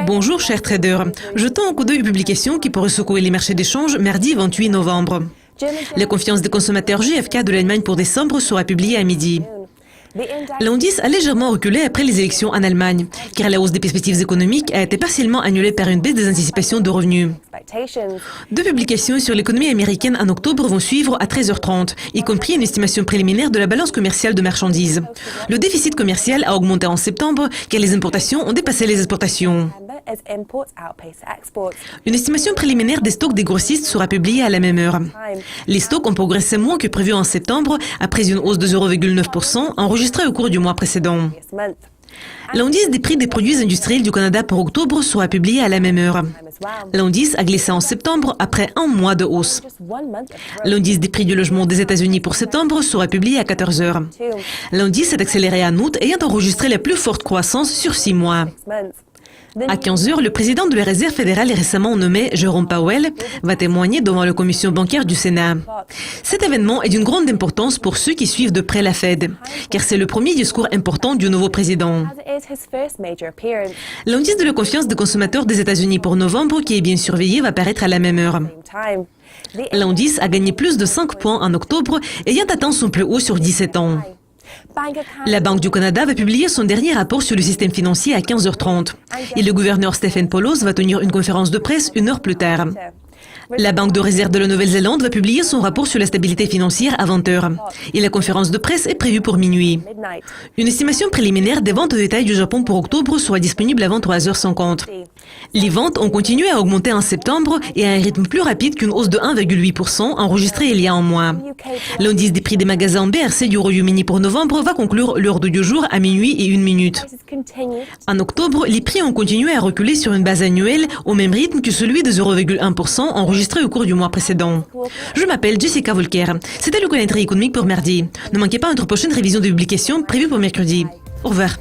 Bonjour chers traders, jetons un coup d'œil aux publications qui pourraient secouer les marchés d'échange mardi 28 novembre. La confiance des consommateurs GfK de l'Allemagne pour décembre sera publiée à midi. L'indice a légèrement reculé après les élections en Allemagne, car la hausse des perspectives économiques a été partiellement annulée par une baisse des anticipations de revenus. Deux publications sur l'économie américaine en octobre vont suivre à 13h30, y compris une estimation préliminaire de la balance commerciale de marchandises. Le déficit commercial a augmenté en septembre, car les importations ont dépassé les exportations. Une estimation préliminaire des stocks des grossistes sera publiée à la même heure. Les stocks ont progressé moins que prévu en septembre, après une hausse de 0,9% enregistrée au cours du mois précédent. L'indice des prix des produits industriels du Canada pour octobre sera publié à la même heure. L'indice a glissé en septembre après un mois de hausse. L'indice des prix du logement des États-Unis pour septembre sera publié à 14 heures. L'indice s'est accéléré en août ayant enregistré la plus forte croissance sur 6 mois. À 15 heures, le président de la Réserve fédérale récemment nommé Jerome Powell va témoigner devant la commission bancaire du Sénat. Cet événement est d'une grande importance pour ceux qui suivent de près la Fed, car c'est le premier discours important du nouveau président. L'indice de la confiance des consommateurs des États-Unis pour novembre, qui est bien surveillé, va paraître à la même heure. L'indice a gagné plus de 5 points en octobre, ayant atteint son plus haut sur 17 ans. La Banque du Canada va publier son dernier rapport sur le système financier à 15h30 et le gouverneur Stephen Poloz va tenir une conférence de presse une heure plus tard. La Banque de réserve de la Nouvelle-Zélande va publier son rapport sur la stabilité financière à 20h et la conférence de presse est prévue pour minuit. Une estimation préliminaire des ventes au détail du Japon pour octobre sera disponible avant 3h50. Les ventes ont continué à augmenter en septembre et à un rythme plus rapide qu'une hausse de 1,8% enregistrée il y a un mois. L'indice des prix des magasins BRC du Royaume-Uni pour novembre va conclure l'ordre du jour à minuit et 1 minute. En octobre, les prix ont continué à reculer sur une base annuelle au même rythme que celui de 0,1% enregistré au cours du mois précédent. Je m'appelle Jessica Volker. C'était le calendrier économique pour mardi. Ne manquez pas notre prochaine révision de publication prévue pour mercredi. Au revoir.